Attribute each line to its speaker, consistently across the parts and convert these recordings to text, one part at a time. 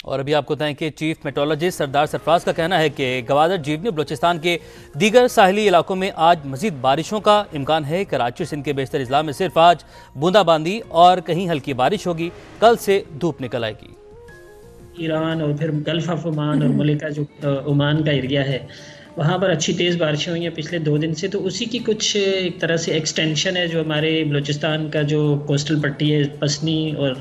Speaker 1: اور ابھی آپ کو بتائیں کہ چیف میٹرولوجسٹ سردار سرفراز کا کہنا ہے کہ گوادر جیونی بلوچستان کے دیگر ساحلی علاقوں میں آج مزید بارشوں کا امکان ہے۔ کراچی سندھ کے بیشتر اضلاع میں صرف آج بوندا باندی اور کہیں ہلکی بارش ہوگی، کل سے دھوپ نکل آئے گی۔
Speaker 2: ایران اور پھر گلف آف عمان اور ملکہ جو عمان کا ایریا ہے وہاں پر اچھی تیز بارشیں ہوئی ہیں پچھلے 2 دن سے، تو اسی کی کچھ ایک طرح سے ایکسٹینشن ہے جو ہمارے بلوچستان کا جو کوسٹل پٹی ہے، پسنی اور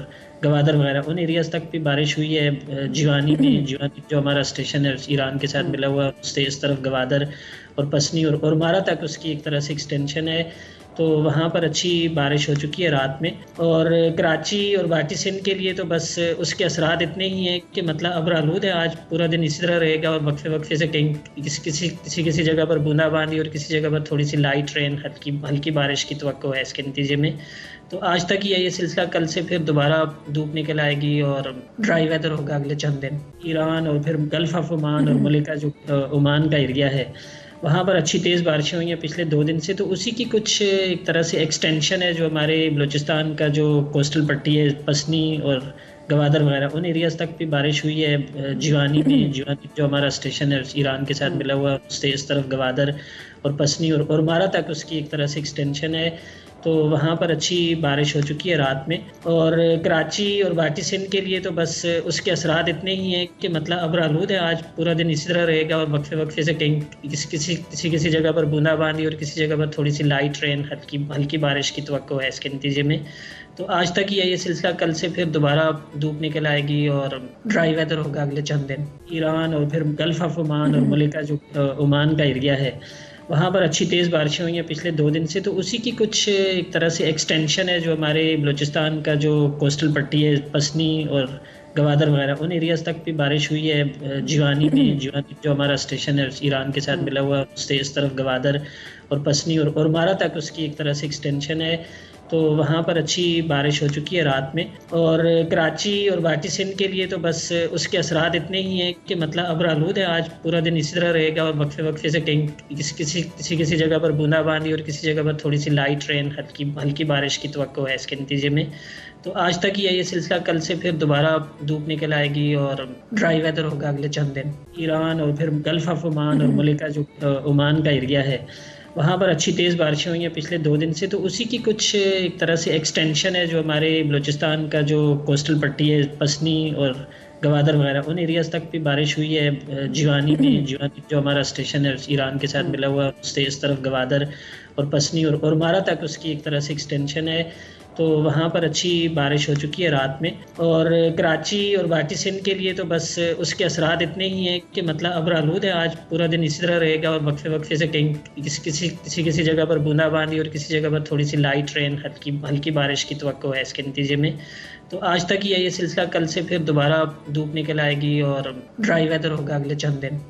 Speaker 2: گوادر وغیرہ ان ایریاز تک بھی بارش ہوئی ہے۔ جیوانی میں جیوانی جو ہمارا اسٹیشن ہے ایران کے ساتھ ملا ہوا، اس سے اس طرف گوادر اور پسنی اور مارا تک اس کی ایک طرح سے ایکسٹینشن ہے، تو وہاں پر اچھی بارش ہو چکی ہے رات میں۔ اور کراچی اور باقی سندھ کے لیے تو بس اس کے اثرات اتنے ہی ہیں کہ مطلب ابر آلود ہے، آج پورا دن اسی طرح رہے گا، اور وقفے وقفے سے کہیں کسی جگہ پر بوندا باندی اور کسی جگہ پر تھوڑی سی لائٹ رین ہلکی بارش کی توقع ہے اس کے نتیجے میں۔ تو آج تک ہی ہے یہ سلسلہ، کل سے پھر دوبارہ دھوپ نکل آئے گی اور ڈرائی ویدر ہوگا اگلے چند دن۔ ایران اور پھر گلف آف عمان اور ملکہ جو عمان کا ایریا ہے وہاں پر اچھی تیز بارشیں ہوئی ہیں پچھلے 2 دن سے، تو اسی کی کچھ ایک طرح سے ایکسٹینشن ہے جو ہمارے بلوچستان کا جو کوسٹل پٹی ہے، پسنی اور گوادر وغیرہ ان ایریاز تک بھی بارش ہوئی ہے۔ جیوانی میں جیوانی جو ہمارا اسٹیشن ہے ایران کے ساتھ ملا ہوا، اس سے اس طرف گوادر اور پسنی اور مارا تک اس کی ایک طرح سے ایکسٹینشن ہے، تو وہاں پر اچھی بارش ہو چکی ہے رات میں۔ اور کراچی اور باقی سندھ کے لیے تو بس اس کے اثرات اتنے ہی ہیں کہ مطلب ابر آلود ہے، آج پورا دن اسی طرح رہے گا، اور وقفے وقفے سے کہیں کسی جگہ پر بوندا باندی اور کسی جگہ پر تھوڑی سی لائٹ رین ہلکی بارش کی توقع ہے اس کے نتیجے میں۔ تو آج تک ہی ہے یہ سلسلہ، کل سے پھر دوبارہ دھوپ نکل آئے گی اور ڈرائی ویدر ہوگا اگلے چند دن۔ ایران اور پھر گلف آف عمان اور ملکہ جو عمان کا ایریا ہے وہاں پر اچھی تیز بارشیں ہوئی ہیں پچھلے 2 دن سے، تو اسی کی کچھ ایک طرح سے ایکسٹینشن ہے جو ہمارے بلوچستان کا جو کوسٹل پٹی ہے، پسنی اور گوادر وغیرہ ان ایریاز تک بھی بارش ہوئی ہے۔ جیوانی میں جیوانی جو ہمارا اسٹیشن ہے ایران کے ساتھ ملا ہوا، اس سے اس طرف گوادر اور پسنی اور مارا تک اس کی ایک طرح سے ایکسٹینشن ہے، تو وہاں پر اچھی بارش ہو چکی ہے رات میں۔ اور کراچی اور باقی سندھ کے لیے تو بس اس کے اثرات اتنے ہی ہیں کہ مطلب ابر آلود ہے، آج پورا دن اسی طرح رہے گا، اور وقفے وقفے سے کہیں کسی جگہ پر بوندا باندی اور کسی جگہ پر تھوڑی سی لائٹ رین ہلکی بارش کی توقع ہے اس کے نتیجے میں۔ تو آج تک ہی ہے یہ سلسلہ، کل سے پھر دوبارہ دھوپ نکل آئے گی اور ڈرائی ویدر ہوگا اگلے چند دن۔ ایران اور پھر گلف آف عمان اور ملکہ جو عمان کا ایریا ہے وہاں پر اچھی تیز بارشیں ہوئی ہیں پچھلے 2 دن سے، تو اسی کی کچھ ایک طرح سے ایکسٹینشن ہے جو ہمارے بلوچستان کا جو کوسٹل پٹی ہے، پسنی اور گوادر وغیرہ ان ایریاز تک بھی بارش ہوئی ہے۔ جیوانی میں جیوانی جو ہمارا اسٹیشن ہے ایران کے ساتھ ملا ہوا، اس سے اس طرف گوادر اور پسنی اور مارا تک اس کی ایک طرح سے ایکسٹینشن ہے، تو وہاں پر اچھی بارش ہو چکی ہے رات میں۔ اور کراچی اور باقی سندھ کے لیے تو بس اس کے اثرات اتنے ہی ہیں کہ مطلب ابر آلود ہے، آج پورا دن اسی طرح رہے گا، اور وقفے وقفے سے کہیں کسی جگہ پر بوندا باندی اور کسی جگہ پر تھوڑی سی لائٹ رین ہلکی بارش کی توقع ہے اس کے نتیجے میں۔ تو آج تک ہی ہے یہ سلسلہ، کل سے پھر دوبارہ دھوپ نکل آئے گی اور ڈرائی ویدر ہوگا اگلے چند دن۔